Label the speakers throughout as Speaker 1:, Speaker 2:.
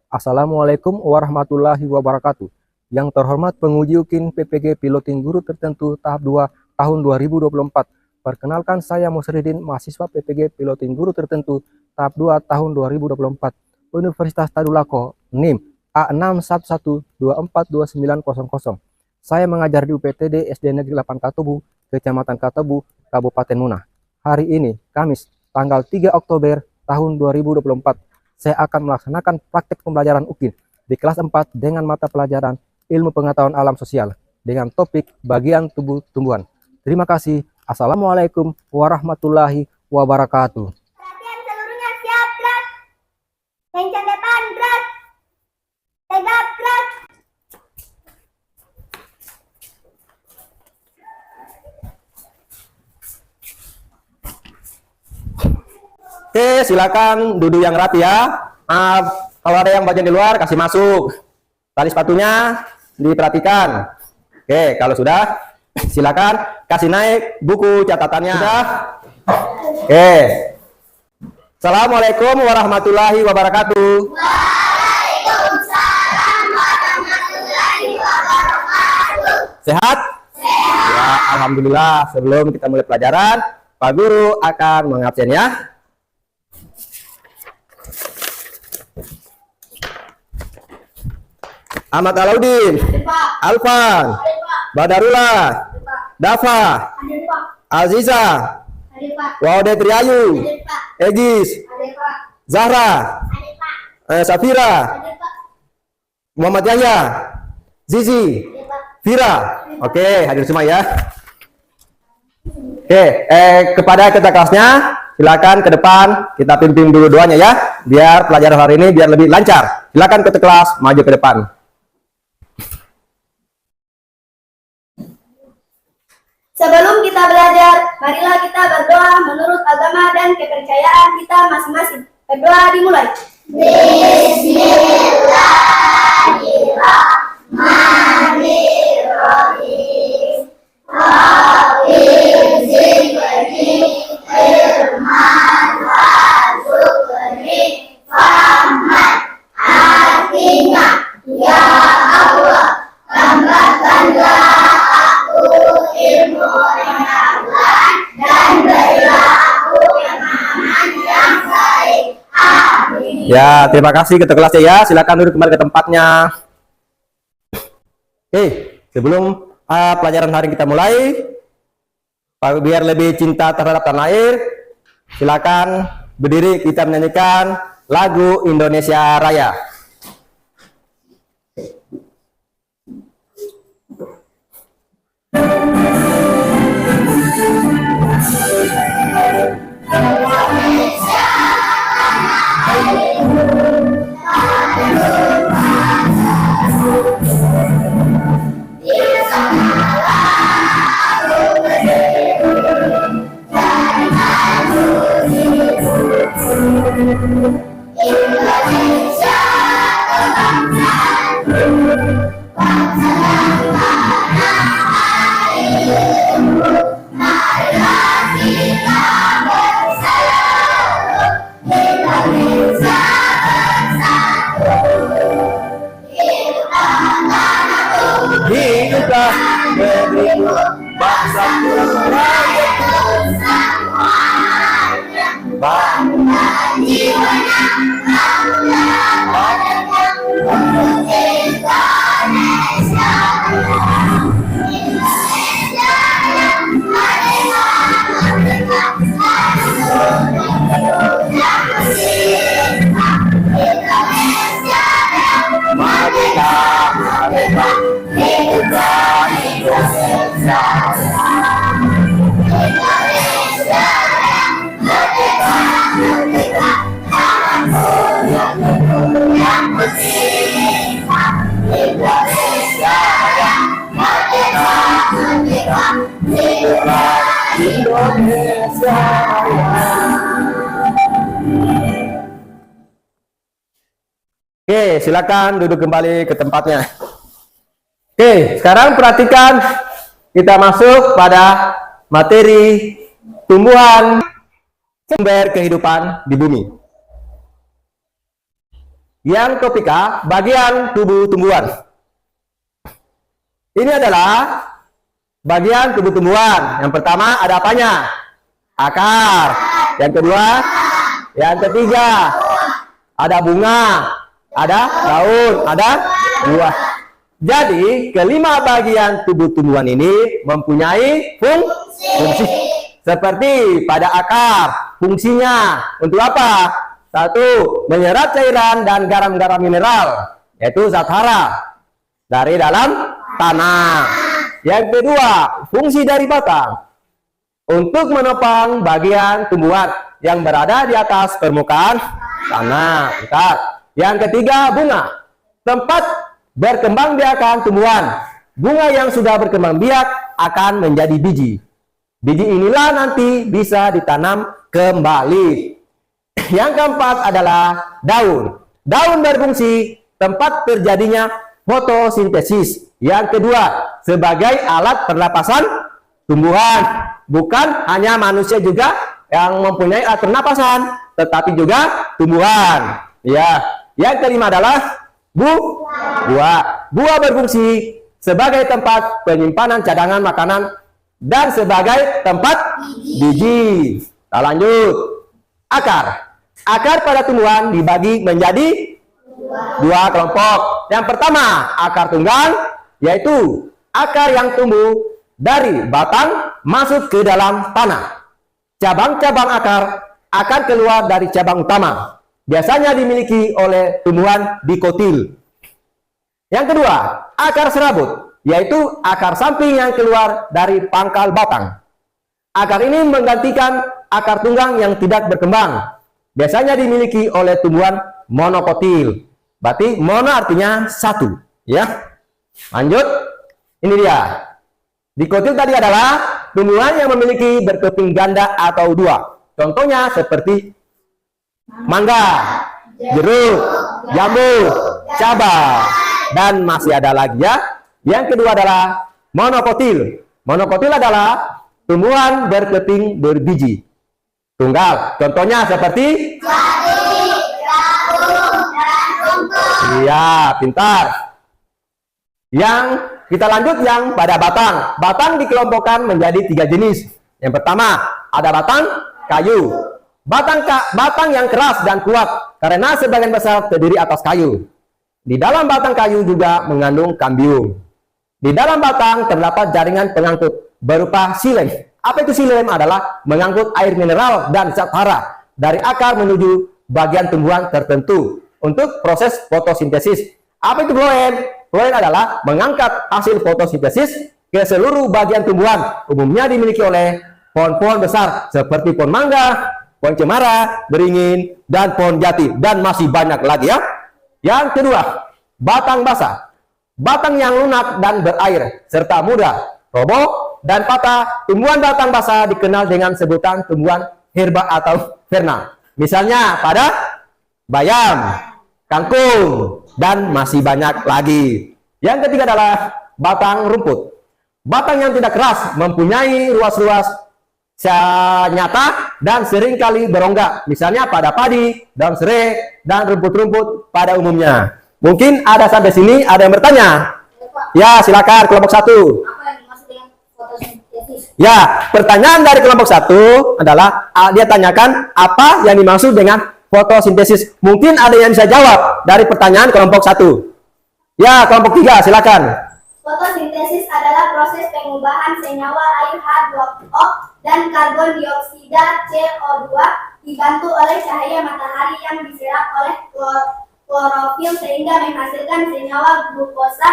Speaker 1: Assalamualaikum warahmatullahi wabarakatuh. Yang terhormat penguji UKIN PPG Piloting Guru Tertentu tahap 2 tahun 2024. Perkenalkan, saya Musridin, mahasiswa PPG Piloting Guru Tertentu tahap 2 tahun 2024. Universitas Tadulako, NIM A611242900. Saya mengajar di UPTD SD Negeri 8 Katubu, Kecamatan Katubu, Kabupaten Muna. Hari ini, Kamis, tanggal 3 Oktober tahun 2024, saya akan melaksanakan praktek pembelajaran UKIN di kelas 4 dengan mata pelajaran Ilmu Pengetahuan Alam Sosial dengan topik bagian tubuh tumbuhan. Terima kasih. Assalamualaikum warahmatullahi wabarakatuh.
Speaker 2: Perhatian seluruhnya, siap, gerak. Kencang depan, gerak. Tegap, gerak.
Speaker 1: Oke, silakan duduk yang rapi ya. Kalau ada yang bagian di luar, kasih masuk. Tali sepatunya diperhatikan. Oke, kalau sudah, silakan kasih naik buku catatannya. Sudah? Oke. Assalamualaikum warahmatullahi wabarakatuh.
Speaker 2: Waalaikumsalam warahmatullahi wabarakatuh.
Speaker 1: Sehat? Ya, alhamdulillah. Sebelum kita mulai pelajaran, Pak Guru akan mengabsen ya. Ahmad Alaudin, Alfan, Badarullah, Dafa, Aziza, Waude Triayu, Egis, Zahra, Safira, Muhammad Yahya, Zizi, Fira. Oke, hadir semua ya. Oke, kepada ketua kelasnya, silakan ke depan, kita pimpin dulu doanya ya, biar pelajaran hari ini biar lebih lancar. Silakan ketua kelas maju ke depan.
Speaker 2: Sebelum kita belajar, marilah kita berdoa menurut agama dan kepercayaan kita masing-masing. Berdoa dimulai. Bismillahirrahmanirrahim. Artinya, ya Allah, tambahkanlah ilmu pengetahuan dan berilah aku pemahaman yang baik. Amin.
Speaker 1: Ya, terima kasih ketua kelasnya ya. Silakan duduk kembali ke tempatnya. Oke, sebelum pelajaran hari kita mulai, biar lebih cinta terhadap tanah air, silakan berdiri, kita menyanyikan lagu Indonesia Raya. Oke, silakan duduk kembali ke tempatnya. Oke, sekarang perhatikan, kita masuk pada materi tumbuhan sumber kehidupan di bumi. Yang topika bagian tubuh tumbuhan. Ini adalah bagian tubuh tumbuhan. Yang pertama ada apanya? Akar. Yang kedua, yang ketiga ada bunga, ada daun, ada buah. Jadi kelima bagian tubuh tumbuhan ini mempunyai fungsi. Seperti pada akar, fungsinya untuk apa? Satu, menyerap cairan dan garam-garam mineral, yaitu zat hara dari dalam tanah. Yang kedua, fungsi dari batang untuk menopang bagian tumbuhan yang berada di atas permukaan tanah. Yang ketiga, bunga, tempat berkembang biakan tumbuhan. Bunga yang sudah berkembang biak akan menjadi biji. Biji inilah nanti bisa ditanam kembali. Yang keempat adalah daun. Daun berfungsi tempat terjadinya fotosintesis. Yang kedua, sebagai alat pernapasan tumbuhan. Bukan hanya manusia juga yang mempunyai alat pernapasan, tetapi juga tumbuhan. Ya. Yang kelima adalah buah. Buah berfungsi sebagai tempat penyimpanan cadangan makanan dan sebagai tempat biji. Kita lanjut. Akar. Akar pada tumbuhan dibagi menjadi dua kelompok. Yang pertama, akar tunggal, yaitu akar yang tumbuh dari batang masuk ke dalam tanah. Cabang-cabang akar akan keluar dari cabang utama. Biasanya dimiliki oleh tumbuhan dikotil. Yang kedua, akar serabut, yaitu akar samping yang keluar dari pangkal batang. Akar ini menggantikan akar tunggang yang tidak berkembang. Biasanya dimiliki oleh tumbuhan monokotil. Berarti mono artinya satu, ya. Lanjut. Ini dia. Dikotil tadi adalah tumbuhan yang memiliki berkeping ganda atau dua. Contohnya seperti mangga, jeruk, jambu, cabai, dan masih ada lagi ya. Yang kedua adalah monokotil. Monokotil adalah tumbuhan berkeping berbiji. Tunggal. Contohnya seperti iya, pintar. Yang kita lanjut yang pada batang. Batang dikelompokkan menjadi tiga jenis. Yang pertama, ada batang kayu. Batang yang keras dan kuat karena sebagian besar terdiri atas kayu. Di dalam batang kayu juga mengandung kambium. Di dalam batang terdapat jaringan pengangkut berupa silem. Apa itu silem? Adalah mengangkut air mineral dan zat hara dari akar menuju bagian tumbuhan tertentu untuk proses fotosintesis. Apa itu floem? Floem adalah mengangkat hasil fotosintesis ke seluruh bagian tumbuhan. Umumnya dimiliki oleh pohon-pohon besar seperti pohon mangga, pohon cemara, beringin, dan pohon jati, dan masih banyak lagi ya. Yang kedua, batang basah. Batang yang lunak dan berair serta mudah roboh dan patah. Tumbuhan batang basah dikenal dengan sebutan tumbuhan herba atau vernal. Misalnya pada bayam, kangkung, dan masih banyak lagi. Yang ketiga adalah batang rumput. Batang yang tidak keras, mempunyai ruas-ruas nyata dan seringkali berongga. Misalnya pada padi, daun serai, dan rumput-rumput pada umumnya. Mungkin ada sampai sini, ada yang bertanya? Ya, silakan kelompok 1. Ya, pertanyaan dari kelompok 1 adalah dia tanyakan apa yang dimaksud dengan fotosintesis. Mungkin ada yang bisa jawab dari pertanyaan kelompok 1. Ya, kelompok 3 silakan.
Speaker 2: Fotosintesis adalah proses pengubahan senyawa air H2O dan karbon dioksida CO2 dibantu oleh cahaya matahari yang diserap oleh klorofil sehingga menghasilkan senyawa glukosa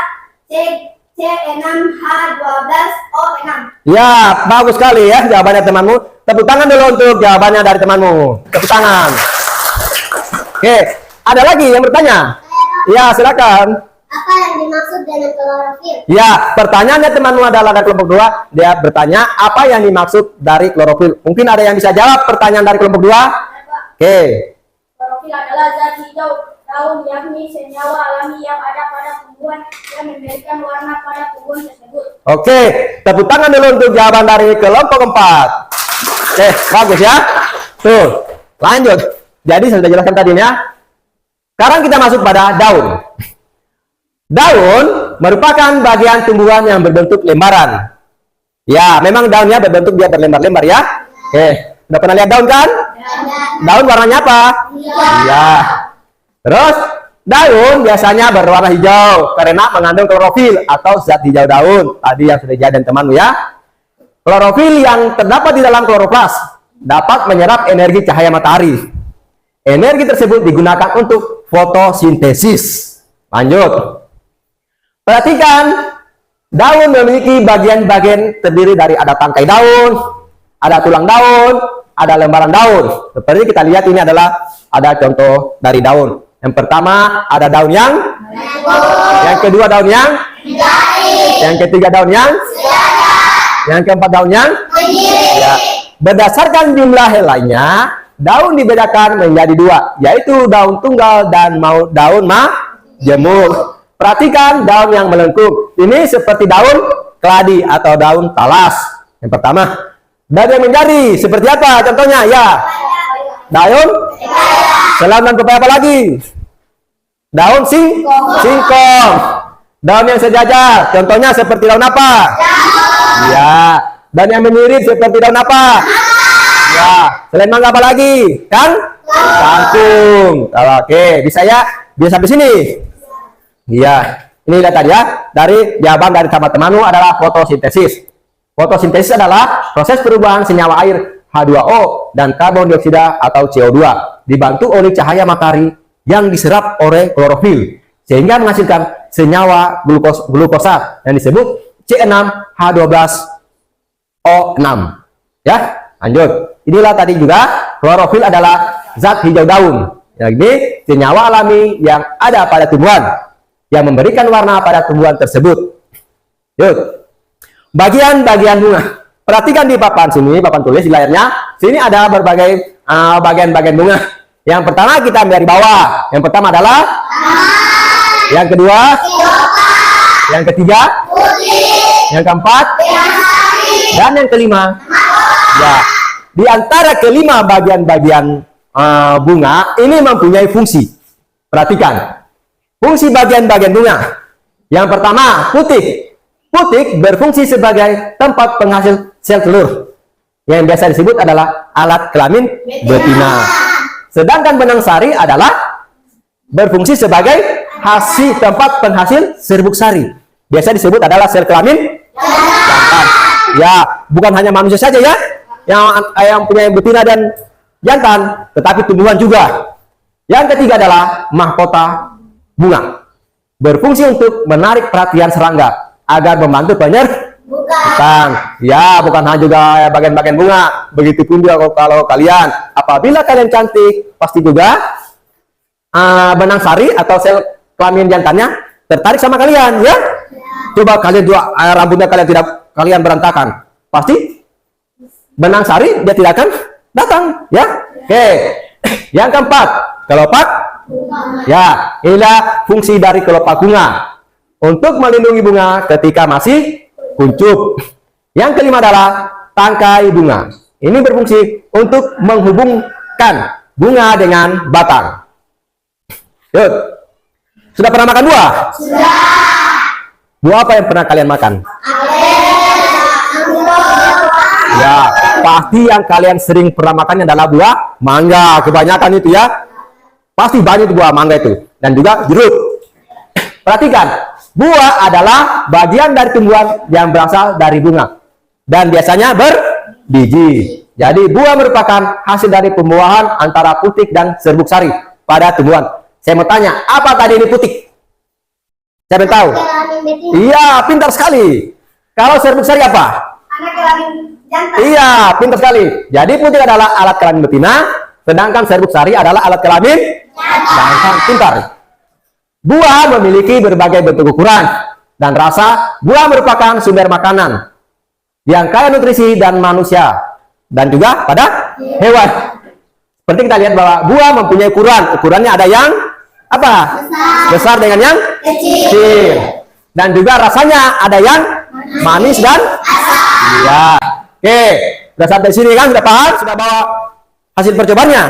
Speaker 2: C6H12O6.
Speaker 1: Ya, bagus sekali ya jawabannya temanmu. Tepuk tangan dulu untuk jawabannya dari temanmu. Tepuk tangan. Oke, ada lagi yang bertanya? Ya, silakan.
Speaker 2: Apa yang dimaksud dengan klorofil?
Speaker 1: Ya, pertanyaannya temanmu adalah dari kelompok 2. Dia bertanya apa yang dimaksud dari klorofil. Mungkin ada yang bisa jawab pertanyaan dari kelompok 2? Oke.
Speaker 2: Klorofil adalah zat hijau daun, yakni senyawa alami yang ada pada tumbuhan yang memberikan warna pada tumbuhan tersebut.
Speaker 1: Oke, tepuk tangan dulu untuk jawaban dari kelompok 4. Oke, bagus ya. Tuh, lanjut. Jadi saya sudah jelaskan tadi ya. Sekarang kita masuk pada daun. Daun merupakan bagian tumbuhan yang berbentuk lembaran. Ya, memang daunnya berbentuk dia berlembar-lembar ya. Oke, udah pernah lihat daun kan? Daun warnanya apa? Iya. Terus daun biasanya berwarna hijau karena mengandung klorofil atau zat hijau daun. Tadi yang sudah dijadikan temanmu ya. Klorofil yang terdapat di dalam kloroplas dapat menyerap energi cahaya matahari. Energi tersebut digunakan untuk fotosintesis. Lanjut. Perhatikan, daun memiliki bagian-bagian terdiri dari ada tangkai daun, ada tulang daun, ada lembaran daun. Seperti kita lihat ini adalah ada contoh dari daun. Yang pertama ada daun yang kedua daun yang ketiga daun yang keempat daun ya. Berdasarkan jumlah helainya, daun dibedakan menjadi dua, yaitu daun tunggal dan daun majemuk. Perhatikan daun yang melengkung. Ini seperti daun keladi atau daun talas. Yang pertama. Daun yang menjadi seperti apa? Contohnya ya. Daun selam dan pepaya apa lagi? Daun singkong. Daun yang sejajar. Contohnya seperti daun apa? Ya. Daun yang menyirit seperti daun apa? Ya. Selain mangga apa lagi? Kangkung. Oke, bisa ya? Bisa sampai sini. Iya, ini lihat tadi ya, dari jawaban dari teman-temanmu adalah fotosintesis. Fotosintesis adalah proses perubahan senyawa air H2O dan karbon dioksida atau CO2 dibantu oleh cahaya matahari yang diserap oleh klorofil sehingga menghasilkan senyawa glukosa yang disebut C6H12O6. Ya, lanjut. Inilah tadi juga klorofil adalah zat hijau daun. Jadi senyawa alami yang ada pada tumbuhan yang memberikan warna pada tumbuhan tersebut. Yuk. Bagian-bagian bunga. Perhatikan di papan sini, papan tulis di layarnya. Sini ada berbagai bagian-bagian bunga. Yang pertama kita ambil dari bawah. Yang pertama adalah yang kedua, yang ketiga, yang keempat, dan yang kelima. Ya. Di antara kelima bagian-bagian bunga ini mempunyai fungsi. Perhatikan. Fungsi bagian-bagian bunga. Yang pertama, putik. Putik berfungsi sebagai tempat penghasil sel telur. Yang biasa disebut adalah alat kelamin betina. Sedangkan benang sari adalah berfungsi sebagai tempat penghasil serbuk sari. Biasa disebut adalah sel kelamin jantan. Ya, bukan hanya manusia saja ya yang punya betina dan jantan, tetapi tumbuhan juga. Yang ketiga adalah mahkota bunga, berfungsi untuk menarik perhatian serangga agar membantu penyerbukan. Ya, bukan hanya juga bagian-bagian bunga. Begitupun juga kalau kalian, apabila kalian cantik, pasti juga benang sari atau sel kelamin jantannya tertarik sama kalian, ya. Coba kalian juga rambutnya kalian berantakan, pasti benang sari dia tidak akan datang, ya. Oke. Yang keempat, kelopak. Ya, inilah fungsi dari kelopak bunga untuk melindungi bunga ketika masih kuncup. Yang kelima adalah tangkai bunga. Ini berfungsi untuk menghubungkan bunga dengan batang. Yuk. Sudah pernah makan buah? Sudah. Buah apa yang pernah kalian makan? Ya, pasti yang kalian sering pernah makan adalah buah mangga. Kebanyakan itu ya. Pasti banyak buah mangga itu. Dan juga jeruk. Perhatikan. Buah adalah bagian dari tumbuhan yang berasal dari bunga. Dan biasanya berbiji. Jadi buah merupakan hasil dari pembuahan antara putik dan serbuk sari pada tumbuhan. Saya mau tanya, apa tadi ini putik? Siapa yang tahu? Iya, pintar sekali. Kalau serbuk sari apa?
Speaker 2: Anak kelamin jantan.
Speaker 1: Iya, pintar sekali. Jadi putik adalah alat kelamin betina, sedangkan serbuk sari adalah alat kelamin jantan. Pintar. Buah memiliki berbagai bentuk ukuran dan rasa. Buah merupakan sumber makanan yang kaya nutrisi dan manusia dan juga pada hewan. Seperti kita lihat bahwa buah mempunyai ukuran. Ukurannya ada yang apa? Besar dengan yang kecil. Dan juga rasanya ada yang manis dan iya. Oke, sudah sampai sini kan? Sudah paham? Sudah bawa hasil percobaannya?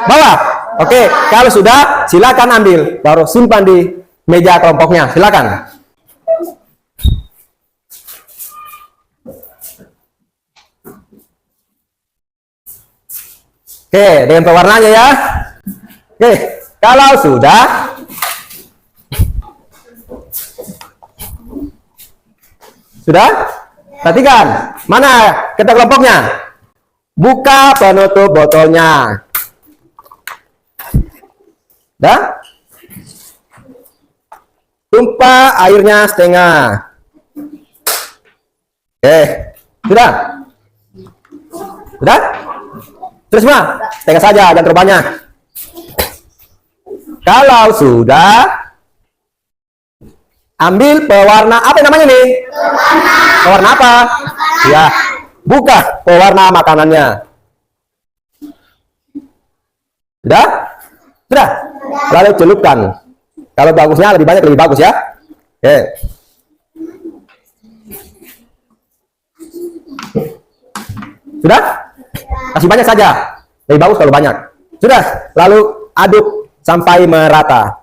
Speaker 1: Bawa? Oke, kalau sudah silakan ambil, baru simpan di meja kelompoknya. Silakan. Oke, dengan pewarnanya ya. Oke, kalau sudah perhatikan mana kata kelompoknya. Buka penutup botolnya. Dah? Tumpah airnya setengah. Oke, sudah? Sudah? Terus semua? Setengah saja, jangan terlalu banyak. Kalau sudah, ambil pewarna apa namanya nih? Pewarna apa? Ya, buka pewarna makanannya. Sudah? Sudah? Lalu celupkan. Kalau bagusnya lebih banyak lebih bagus ya. Oke. Sudah? Kasih banyak saja. Lebih bagus kalau banyak. Sudah? Lalu aduk sampai merata.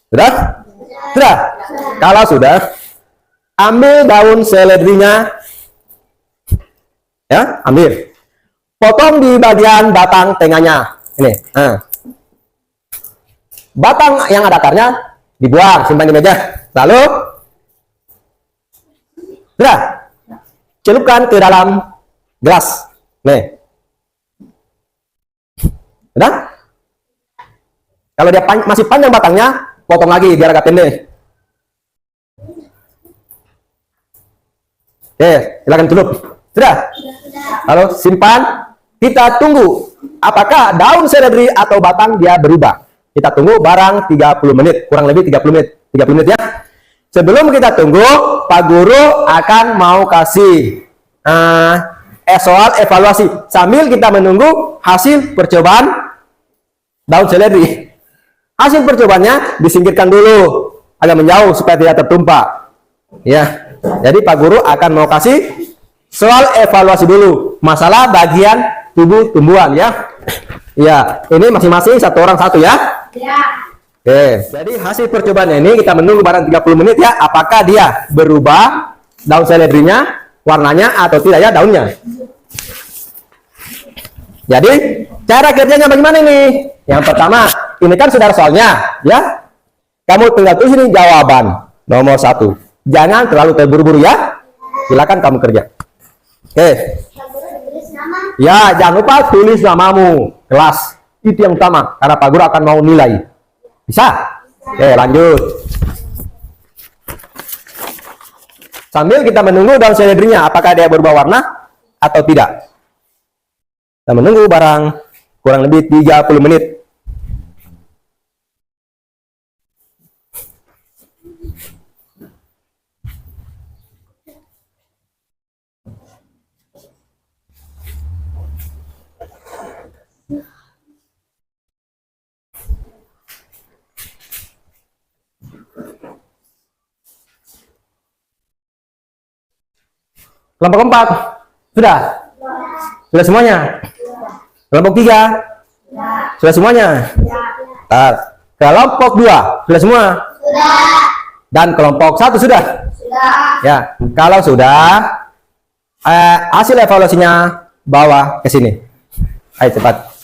Speaker 1: Sudah? Sudah? Kalau sudah, ambil daun seledrinya. Ya, ambil. Potong di bagian batang tengahnya. Ini. Batang yang ada akarnya dibuang, simpan di meja. Lalu sudah, celupkan ke dalam gelas. Nih. Sudah? Kalau dia masih panjang batangnya, potong lagi biar agak pendek. Oke, silakan celup. Sudah? Lalu simpan. Kita tunggu apakah daun seledri atau batang dia berubah. Kita tunggu barang 30 menit, kurang lebih 30 menit. 30 menit ya. Sebelum kita tunggu, Pak Guru akan mau kasih soal evaluasi sambil kita menunggu hasil percobaan daun seledri. Hasil percobaannya disingkirkan dulu agak menjauh supaya tidak tertumpah. Ya. Jadi Pak Guru akan mau kasih soal evaluasi dulu masalah bagian tubuh tumbuhan ya. Ya, ini masing-masing satu orang satu ya. Ya. Oke, jadi hasil percobaan ini kita menunggu barang 30 menit ya, apakah dia berubah daun seledrinya, warnanya atau tidak ya daunnya. Jadi, cara kerjanya bagaimana ini? Yang pertama, ini kan sudah soalnya ya. Kamu tinggal tulis ini jawaban nomor 1. Jangan terlalu terburu-buru ya. Silakan kamu kerja. Oke. Ya, jangan lupa tulis namamu, kelas. Itu yang utama, karena Pak Guru akan mau nilai. Bisa? Oke, lanjut. Sambil kita menunggu daun seledrinya, apakah dia berubah warna atau tidak. Kita menunggu barang kurang lebih 30 menit. Kelompok 4 sudah? Sudah semuanya? Kelompok 3 sudah semuanya? Kelompok 2 sudah semua? Dan kelompok 1 sudah? Ya, kalau sudah hasil evaluasinya bawa ke sini. Ayo cepat.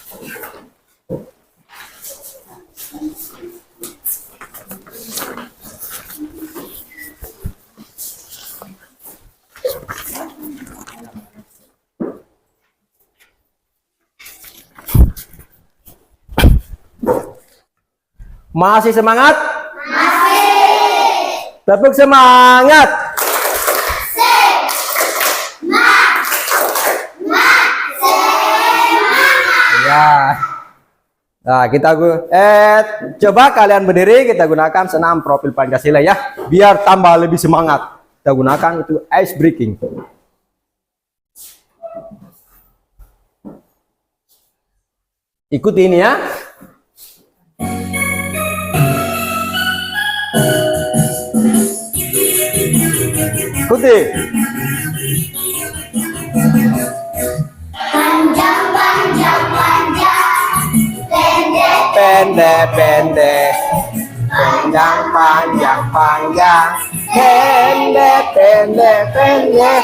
Speaker 1: Masih semangat? Masih. Tepuk semangat. Ya. Nah, kita coba kalian berdiri, kita gunakan senam profil Pancasila ya, biar tambah lebih semangat. Kita gunakan itu ice breaking. Ikuti ini ya. Ikuti. pendek, pendek. Panjang, panjang, panjang. Pendek, pendek, pendek.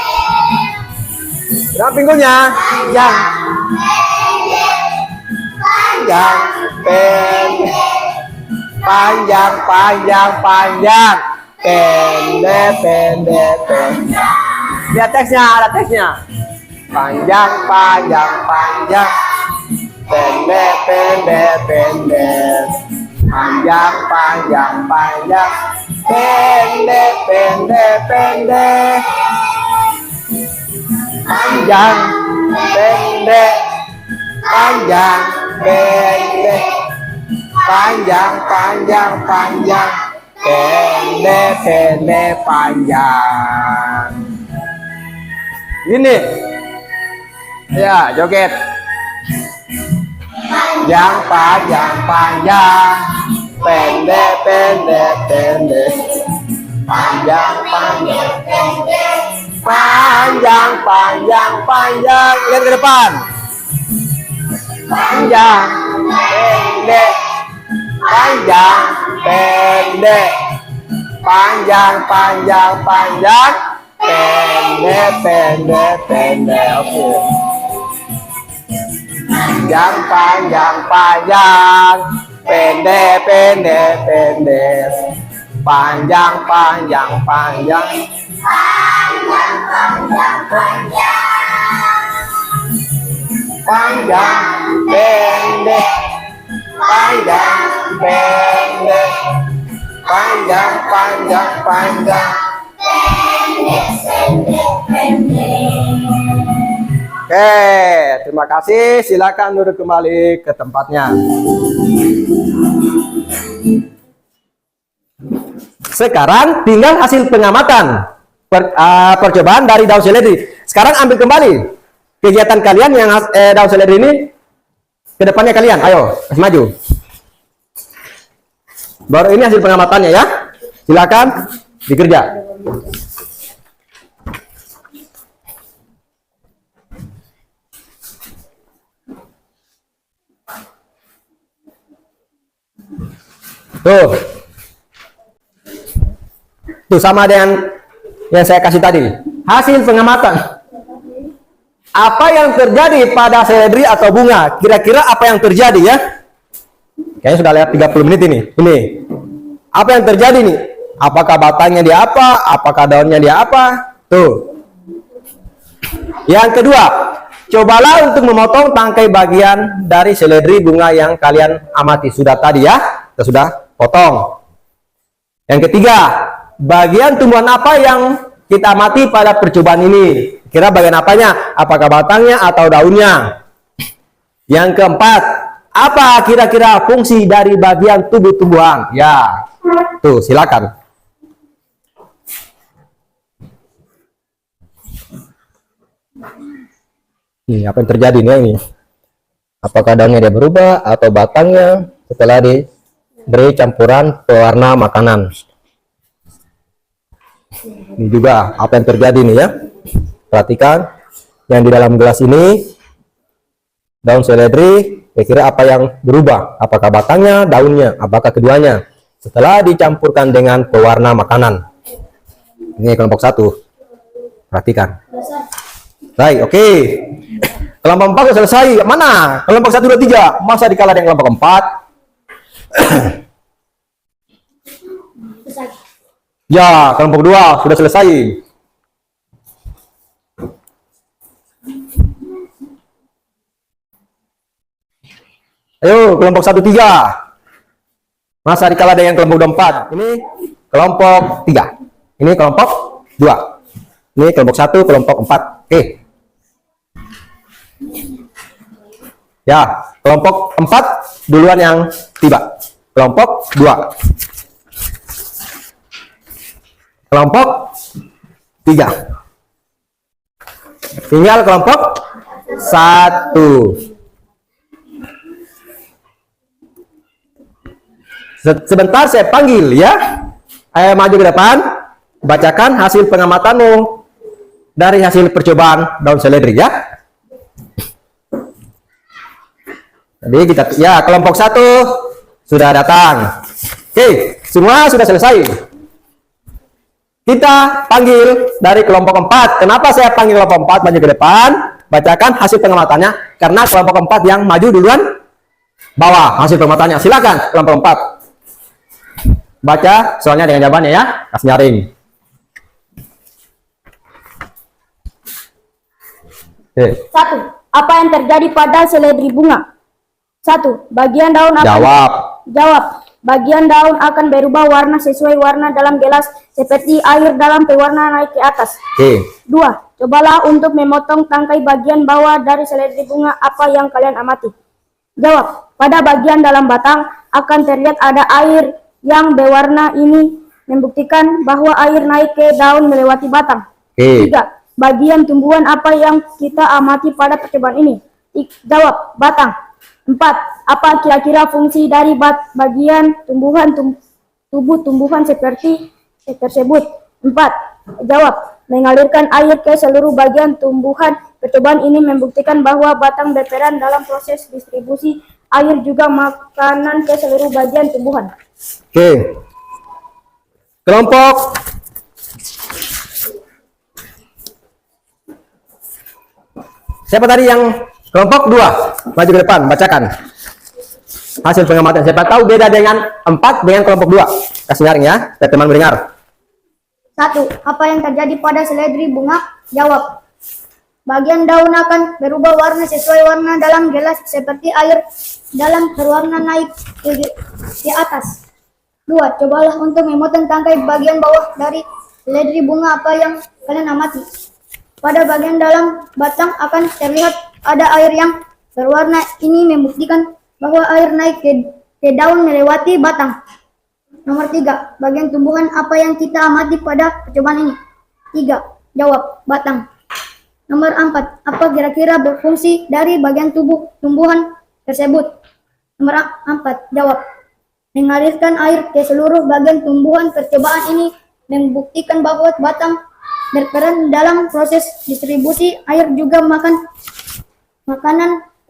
Speaker 1: Berapa pinggulnya? Panjang. Panjang, pendek. Panjang, panjang, panjang. Pendek, pendek, pendek. Lihat teksnya, ada teksnya. Panjang, panjang, panjang. Pendek, pendek, pendek. Panjang, panjang, panjang. Pendek, pendek, pendek. Panjang, pendek. Panjang, pendek. Panjang, panjang, panjang. Pendek, pendek, panjang. Ini. Ya, joget. Panjang, panjang, panjang. Pendek, pendek, pendek. Panjang, panjang, pendek. Panjang, panjang, panjang. Lihat ke depan. Panjang, pendek. Panjang, pendek. Panjang, panjang, panjang. Pendek, pendek, pendek. Oke. Panjang, panjang, panjang. Pendek, pendek, pendek. Panjang, panjang, panjang. Panjang, panjang, panjang. Panjang, pendek. Panjang, pendek. Panjang, panjang, panjang. Pendek, pendek, pendek. Oke, terima kasih. Silakan duduk kembali ke tempatnya. Sekarang tinggal hasil pengamatan percobaan dari daun seledri. Sekarang ambil kembali kegiatan kalian yang daun seledri ini ke depannya kalian. Ayo, maju. Baru ini hasil pengamatannya ya. Silakan dikerja. Tuh sama dengan yang saya kasih tadi. Hasil pengamatan. Apa yang terjadi pada seledri atau bunga? Kira-kira apa yang terjadi ya? Kayaknya sudah lewat 30 menit ini. Ini. Apa yang terjadi nih? Apakah batangnya dia apa? Apakah daunnya dia apa? Tuh. Yang kedua, cobalah untuk memotong tangkai bagian dari seledri bunga yang kalian amati. Sudah tadi ya? Kita sudah potong. Yang ketiga, bagian tumbuhan apa yang kita amati pada percobaan ini? Kira bagian apanya? Apakah batangnya atau daunnya? Yang keempat, apa kira-kira fungsi dari bagian tubuh tumbuhan? Ya, tuh silakan. Nih, apa yang terjadi nih ini? Apakah daunnya dia berubah atau batangnya setelah diberi campuran pewarna makanan? Ini juga apa yang terjadi nih ya. Perhatikan yang di dalam gelas ini daun seledri, kira-kira apa yang berubah? Apakah batangnya, daunnya, apakah keduanya? Setelah dicampurkan dengan pewarna makanan. Ini kelompok 1. Perhatikan. Baik, oke. Kelompok 4 sudah selesai. Mana? Kelompok 1, 2, 3. Masa dikalah dengan kelompok 4? Ya, kelompok 2 sudah selesai. Ayo, kelompok 1, 3. Masa dikalah dengan kelompok 4? Ini kelompok 3. Ini kelompok 2. Ini kelompok 1, kelompok 4. Oke. Ya, kelompok 4 duluan yang tiba. Kelompok 2. Kelompok 3. Tinggal kelompok 1. Sebentar saya panggil ya. Ayo maju ke depan. Bacakan hasil pengamatanmu dari hasil percobaan daun seledri ya. Jadi kita ya kelompok 1 sudah datang. Oke, semua sudah selesai. Kita panggil dari kelompok 4. Kenapa saya panggil kelompok 4 maju ke depan? Bacakan hasil pengamatannya. Karena kelompok 4 yang maju duluan bawa hasil pengamatannya. Silakan kelompok 4. Baca soalnya dengan jawabannya ya. Kasih nyaring. Oke.
Speaker 3: 1. Apa yang terjadi pada seledri bunga? 1. Bagian daun akan Jawab. Bagian daun akan berubah warna sesuai warna dalam gelas seperti air dalam pewarna naik ke atas.
Speaker 1: Oke.
Speaker 3: 2. Cobalah untuk memotong tangkai bagian bawah dari seledri bunga. Apa yang kalian amati? Jawab. Pada bagian dalam batang akan terlihat ada air yang berwarna. Ini membuktikan bahwa air naik ke daun melewati batang. 3. Bagian tumbuhan apa yang kita amati pada percobaan ini? Jawab. Batang. 4. Apa kira-kira fungsi dari bagian tubuh tumbuhan seperti tersebut? 4. Jawab. Mengalirkan air ke seluruh bagian tumbuhan. Percobaan ini membuktikan bahwa batang berperan dalam proses distribusi air juga makanan ke seluruh bagian tumbuhan.
Speaker 1: Oke. Kelompok siapa tadi yang kelompok 2? Maju ke depan, bacakan hasil pengamatan. Siapa tahu beda dengan 4 dengan kelompok 2. Kasih nyaring ya, biar teman mendengar.
Speaker 3: 1. Apa yang terjadi pada seledri bunga? Jawab. Bagian daun akan berubah warna sesuai warna dalam gelas seperti air dalam berwarna naik ke atas. 2. Cobalah untuk memotong tangkai bagian bawah dari seledri bunga. Apa yang kalian amati? Pada bagian dalam batang akan terlihat ada air yang berwarna. Ini membuktikan bahwa air naik ke daun melewati batang. Nomor 3. Bagian tumbuhan apa yang kita amati pada percobaan ini? 3. Jawab. Batang. Nomor 4. Apa kira-kira berfungsi dari bagian tumbuhan tersebut? Nomor 4. Jawab. Mengalirkan air ke seluruh bagian tumbuhan. Percobaan ini membuktikan bahwa batang berperan dalam proses distribusi air juga makanan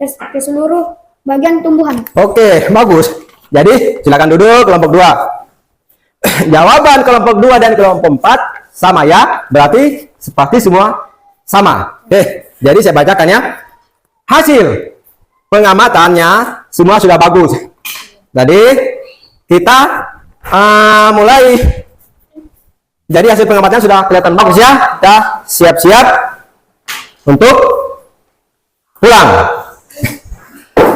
Speaker 3: ke seluruh bagian tumbuhan.
Speaker 1: Oke, bagus. Jadi silakan duduk kelompok 2. Jawaban kelompok 2 dan kelompok 4 sama ya. Berarti seperti semua sama. Oke, jadi saya bacakan ya. Hasil pengamatannya semua sudah bagus. Jadi kita mulai. Jadi hasil pengamatannya sudah kelihatan bagus ya. Kita siap-siap untuk pulang.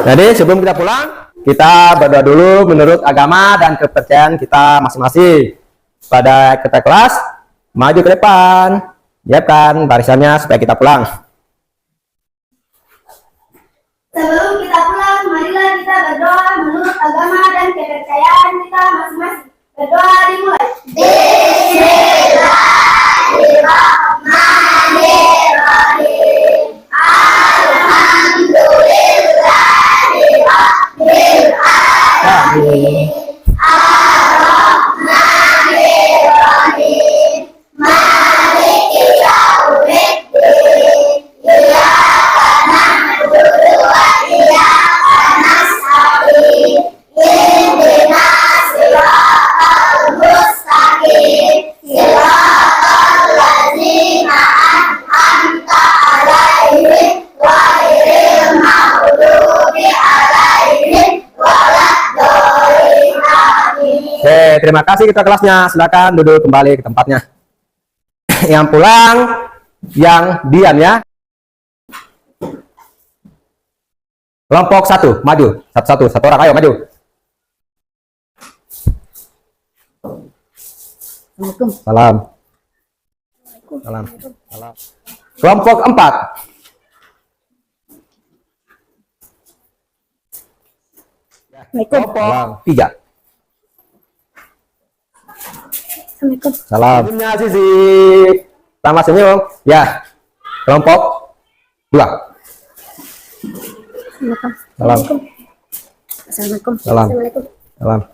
Speaker 1: Jadi sebelum kita pulang, kita berdoa dulu menurut agama dan kepercayaan kita masing-masing. Pada kita kelas, maju ke depan, siapkan barisannya supaya kita pulang.
Speaker 2: Sebelum kita pulang, marilah kita berdoa menurut agama dan kepercayaan kita masing-masing. Berdoa dimulai. Bismillahirrahmanirrahim. Alhamdulillahirabbil alamin. Ar-Rahmanir-Rahim. Maliki yaumiddin. Iyyaka na'budu wa iyyaka nasta'in. Ihdinas siratal mustaqim. Siratal ladzina an'amta 'alaihim ghairil maghdubi 'alaihim waladdallin. Amin.
Speaker 1: Oke, terima kasih kita kelasnya. Silakan duduk kembali ke tempatnya. Yang pulang, yang diam ya. Kelompok 1, maju. Satu orang, ayo maju. Salam. Salam. Kelompok 4. Kelompok 3. Salam. Senyumnya Sisi. Sama senyum. Ya. Kelompok 2. Salam.
Speaker 3: Assalamualaikum.
Speaker 1: Salam. Salam.